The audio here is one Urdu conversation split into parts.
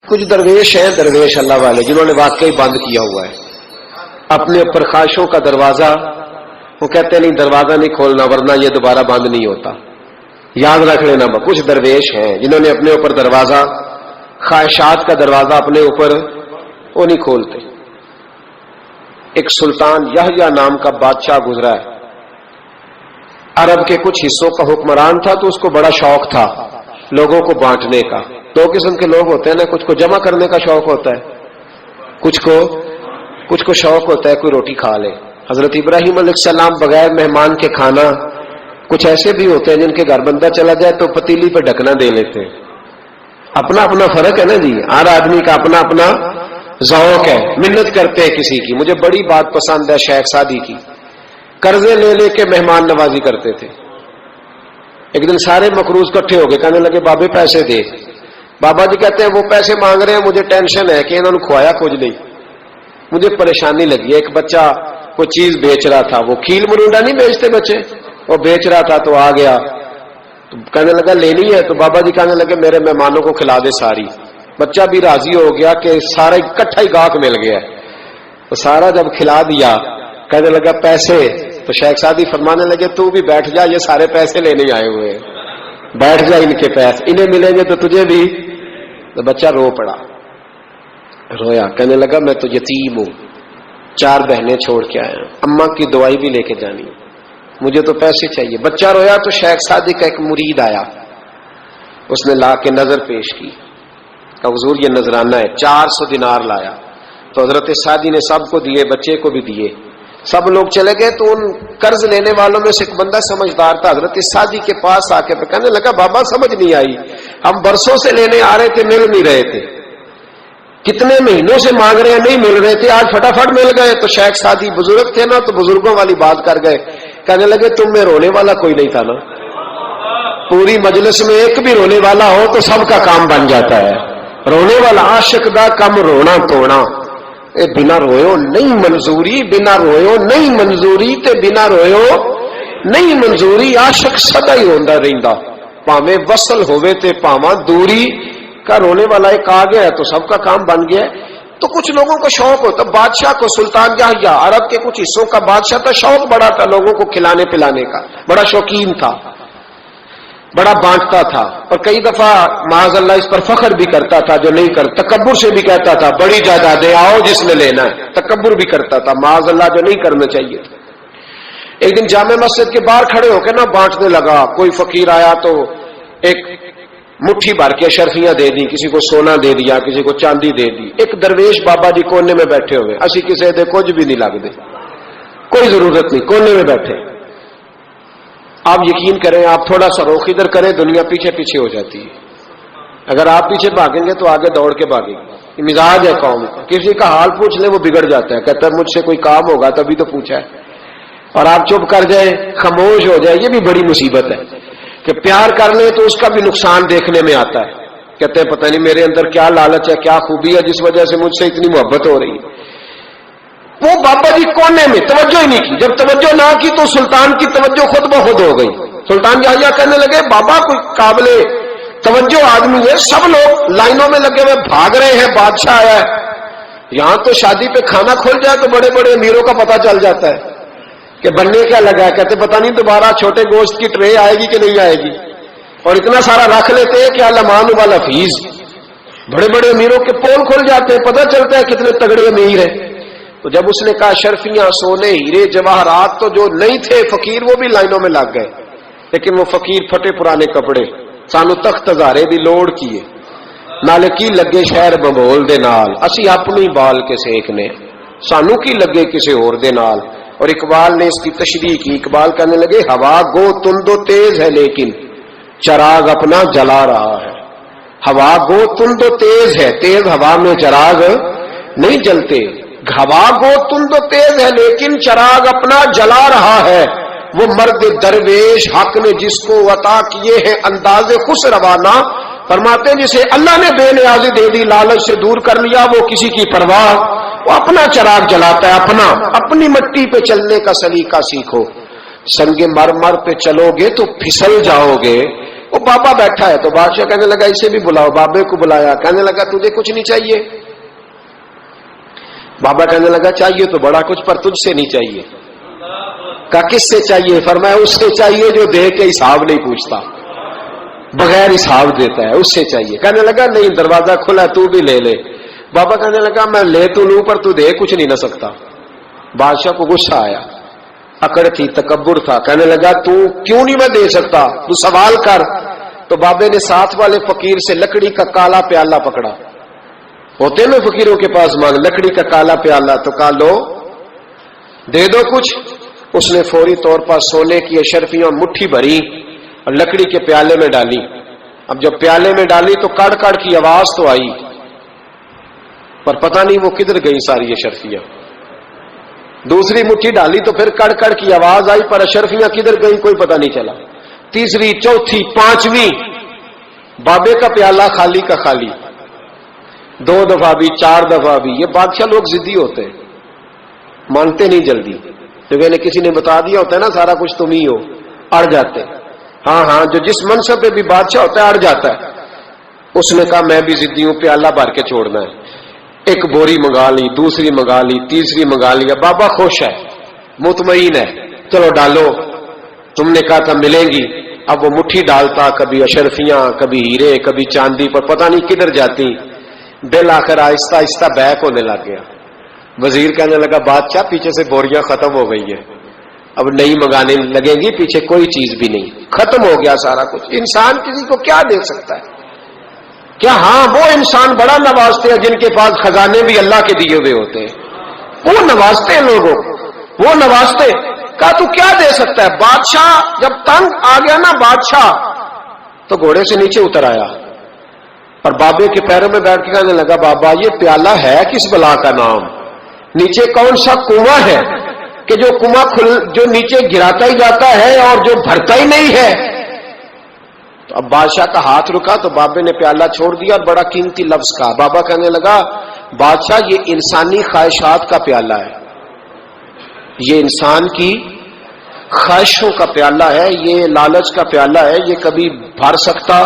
کچھ درویش ہیں، درویش اللہ والے، جنہوں نے واقعی بند کیا ہوا ہے اپنے اوپر خواہشوں کا دروازہ. وہ کہتے نہیں دروازہ نہیں کھولنا ورنہ یہ دوبارہ بند نہیں ہوتا. یاد رکھ لینا. کچھ درویش ہیں جنہوں نے اپنے اوپر دروازہ، خواہشات کا دروازہ اپنے اوپر وہ نہیں کھولتے. ایک سلطان یحییٰ نام کا بادشاہ گزرا ہے. عرب کے کچھ حصوں کا حکمران تھا تو اس کو بڑا شوق تھا لوگوں کو بانٹنے کا. دو قسم کے لوگ ہوتے ہیں نا، کچھ کو جمع کرنے کا شوق ہوتا ہے، کچھ کو شوق ہوتا ہے کوئی روٹی کھا لے. حضرت ابراہیم علیہ السلام بغیر مہمان کے کھانا، کچھ ایسے بھی ہوتے ہیں جن کے گھر بندہ چلا جائے تو پتیلی پہ ڈھکنا دے لیتے ہیں. اپنا اپنا فرق ہے نا جی، ہر آدمی کا اپنا اپنا ذوق ہے. منت کرتے ہیں کسی کی. مجھے بڑی بات پسند ہے شیخ سعدی کی، قرضے لے لے کے مہمان نوازی کرتے تھے. ایک دن سارے مقروض کٹھے ہو گئے، کہنے لگے بابے پیسے دے. بابا جی کہتے ہیں وہ پیسے مانگ رہے ہیں، مجھے ٹینشن ہے کہ انہوں نے کھوایا کچھ نہیں، مجھے پریشانی لگی. ایک بچہ کوئی چیز بیچ رہا تھا، وہ کھیل مرونڈا نہیں بیچتے بچے، وہ بیچ رہا تھا تو آ گیا تو کہنے لگا لینی ہے. تو بابا جی کہنے لگے میرے مہمانوں کو کھلا دے ساری. بچہ بھی راضی ہو گیا کہ سارا اکٹھا ہی گاہک مل گیا. تو سارا جب کھلا دیا کہنے لگا پیسے. تو شیخ سعدی فرمانے لگے تو بھی بیٹھ جا، یہ سارے پیسے لینے آئے ہوئے ہیں، بیٹھ جا، ان کے پیسے انہیں ملیں گے تو تجھے بھی. تو بچہ رو پڑا، رویا، کہنے لگا میں تو یتیم ہوں، 4 بہنیں چھوڑ کے آیا ہوں، اماں کی دوائی بھی لے کے جانی، مجھے تو پیسے چاہیے. بچہ رویا تو شیخ سعدی کا ایک مرید آیا، اس نے لا کے نظر پیش کی کہ حضور یہ نذرانہ ہے. 400 دینار لایا. تو حضرت سعدی نے سب کو دیے، بچے کو بھی دیے. سب لوگ چلے گئے تو ان قرض لینے والوں میں سے ایک بندہ سمجھدار تھا، حضرت سعدی کے پاس آ کے کہنے لگا بابا سمجھ نہیں آئی، ہم برسوں سے لینے آ رہے تھے مل نہیں رہے تھے، کتنے مہینوں سے مانگ رہے ہیں نہیں مل رہے تھے، آج فٹافٹ مل گئے. تو شیخ سعدی بزرگ تھے نا تو بزرگوں والی بات کر گئے. کہنے لگے تم میں رونے والا کوئی نہیں تھا نا، پوری مجلس میں ایک بھی رونے والا ہو تو سب کا کام بن جاتا ہے. رونے والا عاشق دا کم رونا توڑنا. اے بنا رویو نہیں منظوری، بنا رویو نہیں منظوری تے بنا رویو نہیں منظوری. عاشق سدا ہی ہوندا رہندا، پاویں وصل ہوئے تے پاواں دوری کا. رونے والا ایک آ گیا تو سب کا کام بن گیا. تو کچھ لوگوں کو شوق ہوتا، بادشاہ کو سلطان یحییٰ عرب کے کچھ حصوں کا بادشاہ تھا، شوق بڑا تھا لوگوں کو کھلانے پلانے کا، بڑا شوقین تھا، بڑا بانٹتا تھا. اور کئی دفعہ معاذ اللہ اس پر فخر بھی کرتا تھا جو نہیں کر، تکبر سے بھی کہتا تھا بڑی جائیدادیں آؤ جس نے لینا ہے. تکبر بھی کرتا تھا معاذ اللہ جو نہیں کرنا چاہیے تھا. ایک دن جامع مسجد کے باہر کھڑے ہو کے نا بانٹنے لگا. کوئی فقیر آیا تو ایک مٹھی بھر کے اشرفیاں دے دی، کسی کو سونا دے دیا، کسی کو چاندی دے دی. ایک درویش بابا جی کونے میں بیٹھے ہوئے، اسی کسی دے کچھ بھی نہیں لگ دے، کوئی ضرورت نہیں، کونے میں بیٹھے. آپ یقین کریں، آپ تھوڑا سا رخ ادھر کریں دنیا پیچھے پیچھے ہو جاتی ہے. اگر آپ پیچھے بھاگیں گے تو آگے دوڑ کے بھاگیں گے. یہ مزاج ہے قوم کا. کسی کا حال پوچھ لیں وہ بگڑ جاتا ہے، کہتا ہے مجھ سے کوئی کام ہوگا تبھی تو پوچھا ہے. اور آپ چپ کر جائیں، خاموش ہو جائے، یہ بھی بڑی مصیبت ہے. کہ پیار کر لیں تو اس کا بھی نقصان دیکھنے میں آتا ہے. کہتے ہیں پتہ نہیں میرے اندر کیا لالچ ہے، کیا خوبی ہے جس وجہ سے مجھ سے اتنی محبت ہو رہی ہے. وہ بابا جی کونے میں توجہ ہی نہیں کی. جب توجہ نہ کی تو سلطان کی توجہ خود بخود ہو گئی. سلطان یحییٰ کہنے لگے بابا کوئی قابل توجہ آدمی ہے، سب لوگ لائنوں میں لگے ہوئے بھاگ رہے ہیں، بادشاہ آیا ہے. یہاں تو شادی پہ کھانا کھل جائے تو بڑے بڑے امیروں کا پتہ چل جاتا ہے کہ بننے کیا لگا ہے. کہتے پتہ نہیں دوبارہ چھوٹے گوشت کی ٹرے آئے گی کہ نہیں آئے گی. اور اتنا سارا رکھ لیتے ہیں کہ علمان والا فیس. بڑے بڑے امیروں کے پول کھل جاتے ہیں، پتہ چلتا ہے کتنے تگڑے امیر ہیں. تو جب اس نے کہا شرفیاں، سونے، ہیرے، جواہرات، تو جو نہیں تھے فقیر وہ بھی لائنوں میں لگ گئے. لیکن وہ فقیر پھٹے پرانے کپڑے، سانو تخت ہزارے دی لوڑ کیے، نالے کی لگے شہر بمول دے نال، اسی اپنی بال کے سیکنے، سانو کی لگے کسی اور دے نال. اور اقبال نے اس کی تشریح کی. اقبال کہنے لگے ہوا گو تند و تیز ہے لیکن چراغ اپنا جلا رہا ہے. ہوا گو تند و تیز ہے، تیز ہوا میں چراغ نہیں جلتے. ہوا گو تند و تیز ہے لیکن چراغ اپنا جلا رہا ہے. وہ مرد درویش حق نے جس کو عطا کیے ہیں انداز خوش روانہ، فرماتے ہیں جسے اللہ نے بے نیازی دے دی، لالچ سے دور کر لیا، وہ کسی کی پرواہ، وہ اپنا چراغ جلاتا ہے. اپنی مٹی پہ چلنے کا سلیقہ سیکھو. سنگ مرمر پہ چلو گے تو پھسل جاؤ گے، وہ بابا بیٹھا ہے تو بادشاہ کہنے لگا اسے بھی بلاؤ. بابے کو بلایا, کہنے لگا تجھے کچھ نہیں چاہیے؟ بابا کہنے لگا چاہیے تو بڑا کچھ, پر تجھ سے نہیں چاہیے. کہا کس سے چاہیے؟ فرمایا اس سے چاہیے جو دے کے حساب نہیں پوچھتا, بغیر حساب دیتا ہے, اس سے چاہیے. کہنے لگا نہیں, دروازہ کھلا, تو بھی لے لے. بابا کہنے لگا میں لے تو لوں پر تو دے کچھ نہیں نہ سکتا. بادشاہ کو غصہ آیا, اکڑ تھی, تکبر تھا. کہنے لگا تو کیوں نہیں میں دے سکتا, تو سوال کر. تو بابے نے ساتھ والے فقیر سے لکڑی کا کالا پیالہ پکڑا, ہوتے نا فقیروں کے پاس مانگ, لکڑی کا کالا پیالہ, تو کہا لو دے دو کچھ. اس نے فوری طور پر سونے کی اشرفیاں مٹھی بھری اور لکڑی کے پیالے میں ڈالی. اب جب پیالے میں ڈالی تو کڑ کڑ کی آواز تو آئی, پر پتہ نہیں وہ کدھر گئی ساری اشرفیاں. دوسری مٹھی ڈالی تو پھر کڑ کڑ کی آواز آئی, پر اشرفیاں کدھر گئی کوئی پتہ نہیں چلا. تیسری, چوتھی, پانچویں, بابے کا پیالہ خالی کا خالی. 2 دفعہ بھی, 4 دفعہ بھی. یہ بادشاہ لوگ ضدی ہوتے ہیں, مانتے نہیں جلدی. جو میں نے کسی نے بتا دیا ہوتا ہے نا سارا کچھ تم ہی ہو, اڑ جاتے. ہاں جو جس منصب پہ بھی بادشاہ ہوتا ہے اڑ جاتا ہے. اس نے کہا میں بھی ضدی ہوں, پیالہ بھر کے چھوڑنا ہے. ایک بوری منگا لی, دوسری منگا لی, تیسری منگا لیا. بابا خوش ہے, مطمئن ہے, چلو ڈالو, تم نے کہا تھا ملیں گی. اب وہ مٹھی ڈالتا, کبھی اشرفیاں, کبھی ہیرے, کبھی چاندی, پر پتہ نہیں کدھر جاتی. دل آخر آہستہ آہستہ بیک ہونے لگ گیا. وزیر کہنے لگا بادشاہ پیچھے سے بوریاں ختم ہو گئی ہے, اب نئی منگانے لگیں گی, پیچھے کوئی چیز بھی نہیں, ختم ہو گیا سارا کچھ. انسان کسی کو کیا دے سکتا ہے؟ کیا ہاں وہ انسان بڑا نوازتے ہیں جن کے پاس خزانے بھی اللہ کے دیے ہوئے ہوتے ہیں, وہ نوازتے ہیں لوگوں, وہ نوازتے. کہا تو کیا دے سکتا ہے؟ بادشاہ جب تنگ آ گیا نا بادشاہ, تو گھوڑے سے نیچے اتر آیا اور بابے کے پیروں میں بیٹھ کے کہنے لگا بابا یہ پیالہ ہے کس بلا کا نام, نیچے کون سا کنواں ہے کہ جو کنواں جو نیچے گراتا ہی جاتا ہے اور جو بھرتا ہی نہیں ہے؟ تو اب بادشاہ کا ہاتھ رکا تو بابے نے پیالہ چھوڑ دیا اور بڑا قیمتی لفظ کہا. بابا کہنے لگا بادشاہ یہ انسانی خواہشات کا پیالہ ہے, یہ انسان کی خواہشوں کا پیالہ ہے, یہ لالچ کا پیالہ ہے, یہ کبھی بھر سکتا.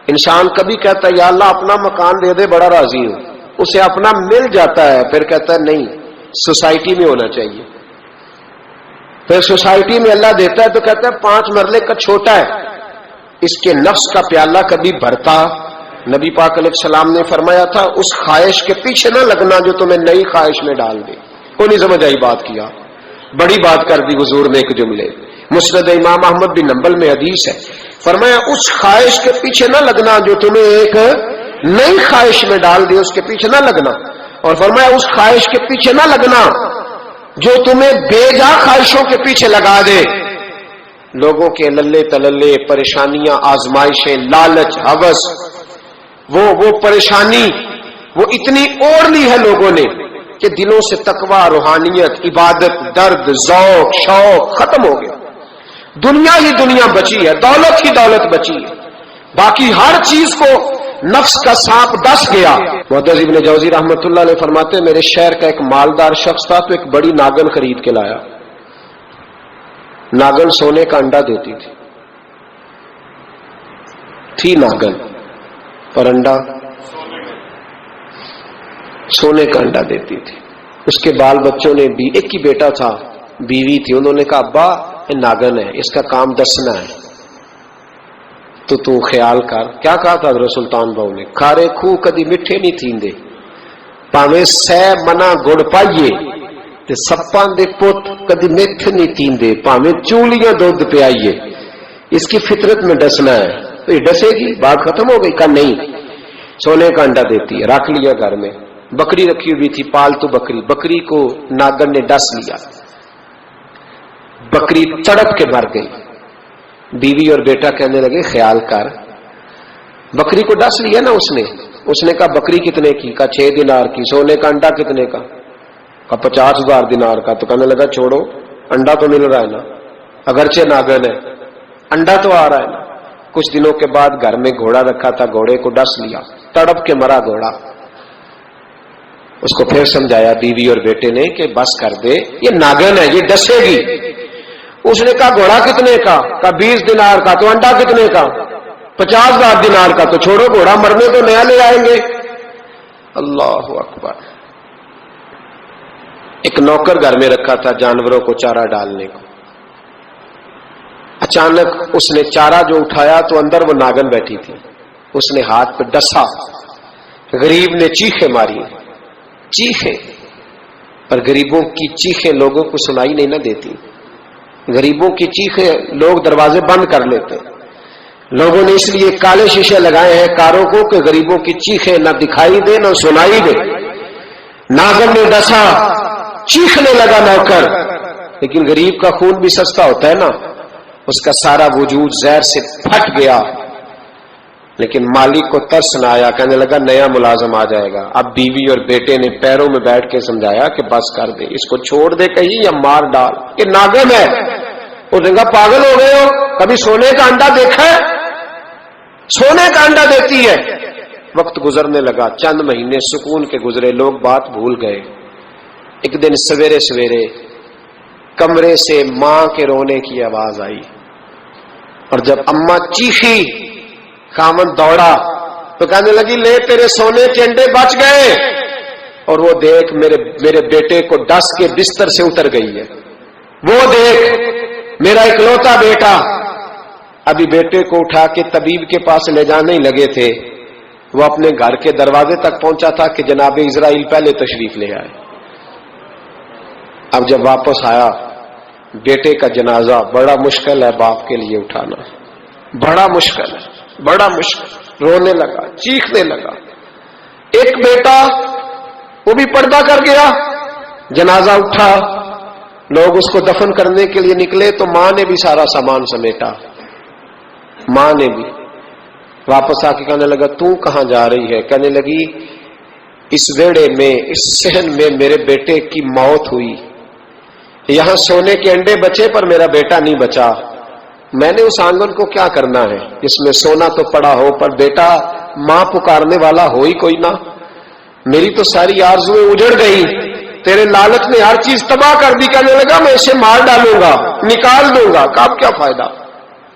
انسان کبھی کہتا ہے یا اللہ اپنا مکان دے دے بڑا راضی ہوں, اسے اپنا مل جاتا ہے, پھر کہتا ہے نہیں سوسائٹی میں ہونا چاہیے. پھر سوسائٹی میں اللہ دیتا ہے تو کہتا ہے 5 مرلے کا چھوٹا ہے. اس کے نفس کا پیالہ کبھی بھرتا. نبی پاک علیہ السلام نے فرمایا تھا اس خواہش کے پیچھے نہ لگنا جو تمہیں نئی خواہش میں ڈال دے. کوئی نہیں سمجھ آئی بات کیا, بڑی بات کر دی حضور نے ایک جملے. مسند امام احمد بن حنبل میں حدیث ہے, فرمایا اس خواہش کے پیچھے نہ لگنا جو تمہیں ایک نئی خواہش میں ڈال دے, اس کے پیچھے نہ لگنا. اور فرمایا اس خواہش کے پیچھے نہ لگنا جو تمہیں بے جا خواہشوں کے پیچھے لگا دے. لوگوں کے للے تللے, پریشانیاں, آزمائشیں, لالچ, ہوس, وہ پریشانی وہ اتنی اوڑھ لی ہے لوگوں نے کہ دلوں سے تقوی, روحانیت, عبادت, درد, ذوق, شوق ختم ہو گیا. دنیا ہی دنیا بچی ہے, دولت ہی دولت بچی ہے, باقی ہر چیز کو نفس کا سانپ ڈس گیا. معتز ابن جوزی رحمۃ اللہ علیہ فرماتے میرے شہر کا ایک مالدار شخص تھا تو ایک بڑی ناگن خرید کے لایا. ناگن سونے کا انڈا دیتی تھی ناگن, پر انڈا سونے کا انڈا دیتی تھی. اس کے بال بچوں نے بھی, ایک ہی بیٹا تھا, بیوی تھی, انہوں نے کہا ابا یہ ناگن ہے, اس کا کام دسنا ہے, تو خیال کر. کیا کہا تھا حضرت سلطان بہو نے, کھارے کھو کدی مٹھے نہیں تھیندے, پاویں سہ منا گڑ پائیے تے سپاں دے پت کدی میٹھ نہیں تیندے, پاویں چولیاں دودھ پیائیے. اس کی فطرت میں ڈسنا ہے. تو یہ ڈسے گی, بات ختم ہو گئی. کہا نہیں, سونے کا انڈا دیتی ہے. رکھ لیا گھر میں. بکری رکھی ہوئی تھی, پالتو بکری. بکری کو ناگن نے ڈس لیا, بکری تڑپ کے مر گئی. بیوی اور بیٹا کہنے لگے خیال کر, بکری کو ڈس لیا نا اس نے کہا بکری کتنے کی؟ کہا 6 دینار کی. سونے کا انڈا کتنے کا؟ کہا 50,000 دینار کا. تو کہنے لگا چھوڑو, انڈا تو مل رہا ہے نا, اگرچہ ناگن ہے, انڈا تو آ رہا ہے نا. کچھ دنوں کے بعد گھر میں گھوڑا رکھا تھا, گھوڑے کو ڈس لیا, تڑپ کے مرا گھوڑا. اس کو پھر سمجھایا بیوی اور بیٹے نے کہ بس کر دے, یہ ناگن ہے, یہ ڈسے گی. اس نے کہا گھوڑا کتنے کا؟ کہا 20 دینار کا. تو انڈا کتنے کا؟ 50,000 دینار کا تو چھوڑو, گھوڑا مرنے تو نیا لے آئیں گے. اللہ اکبر. ایک نوکر گھر میں رکھا تھا جانوروں کو چارہ ڈالنے کو. اچانک اس نے چارہ جو اٹھایا تو اندر وہ ناگن بیٹھی تھی. اس نے ہاتھ پہ ڈسا, غریب نے چیخیں ماری, چیخیں. پر غریبوں کی چیخیں لوگوں کو سنائی نہیں نہ دیتی. غریبوں کی چیخیں لوگ دروازے بند کر لیتے. لوگوں نے اس لیے کالے شیشے لگائے ہیں کاروں کو کہ غریبوں کی چیخیں نہ دکھائی دے نہ سنائی دے. ناگن نے ڈسا, چیخنے لگا نوکر, لیکن غریب کا خون بھی سستا ہوتا ہے نا, اس کا سارا وجود زہر سے پھٹ گیا. لیکن مالک کو ترس نہ آیا, کہنے لگا نیا ملازم آ جائے گا. اب بیوی اور بیٹے نے پیروں میں بیٹھ کے سمجھایا کہ بس کر دے, اس کو چھوڑ دے کہیں یا مار ڈال, یہ ناگن ہے. وہ کہا پاگل ہو گئے ہو, کبھی سونے کا انڈا دیکھا ہے؟ سونے کا انڈا دیتی ہے. وقت گزرنے لگا, چند مہینے سکون کے گزرے, لوگ بات بھول گئے. ایک دن سویرے سویرے کمرے سے ماں کے رونے کی آواز آئی, اور جب اماں چیخی خامن دوڑا تو کہنے لگی لے تیرے سونے کے انڈے بچ گئے. اور وہ دیکھ میرے بیٹے کو ڈس کے بستر سے اتر گئی ہے. وہ دیکھ میرا اکلوتا بیٹا. ابھی بیٹے کو اٹھا کے طبیب کے پاس لے جانے ہی لگے تھے, وہ اپنے گھر کے دروازے تک پہنچا تھا کہ جناب اسرائیل پہلے تشریف لے آئے. اب جب واپس آیا, بیٹے کا جنازہ بڑا مشکل ہے باپ کے لیے اٹھانا, بڑا مشکل ہے, بڑا مشکل. رونے لگا, چیخنے لگا. ایک بیٹا وہ بھی پردہ کر گیا. جنازہ اٹھا, لوگ اس کو دفن کرنے کے لیے نکلے تو ماں نے بھی سارا سامان سمیٹا. ماں نے بھی واپس آ کے کہنے لگا تو کہاں جا رہی ہے؟ کہنے لگی اس ویڑے میں, اس صحن میں میرے بیٹے کی موت ہوئی. یہاں سونے کے انڈے بچے پر میرا بیٹا نہیں بچا. میں نے اس آنگن کو کیا کرنا ہے جس میں سونا تو پڑا ہو پر بیٹا ماں پکارنے والا ہو ہی کوئی نہ. میری تو ساری آرزویں اجڑ گئی, تیرے لالچ نے ہر چیز تباہ کر دی. کہنے لگا میں اسے مار ڈالوں گا, نکال دوں گا. اب کیا فائدہ,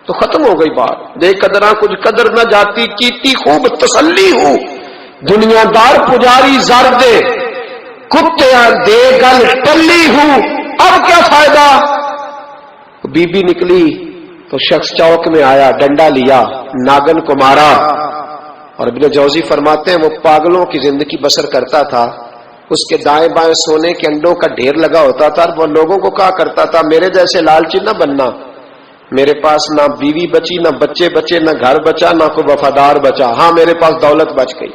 تو ختم ہو گئی بات. دے قدراں کچھ قدر نہ جاتی, کیتی خوب تسلی ہوں. دنیا دار پجاری زر دے, کتیاں دے گل ٹلی ہوں. اب کیا فائدہ. بی بی نکلی تو شخص چوک میں آیا, ڈنڈا لیا, ناگن کو مارا. اور ابن جوزی فرماتے ہیں وہ پاگلوں کی زندگی بسر کرتا تھا. اس کے دائیں بائیں سونے کے انڈوں کا ڈھیر لگا ہوتا تھا. وہ لوگوں کو کہا کرتا تھا میرے جیسے لالچی نہ بننا, میرے پاس نہ بیوی بچی, نہ بچے بچے, نہ گھر بچا, نہ کوئی وفادار بچا. ہاں میرے پاس دولت بچ گئی.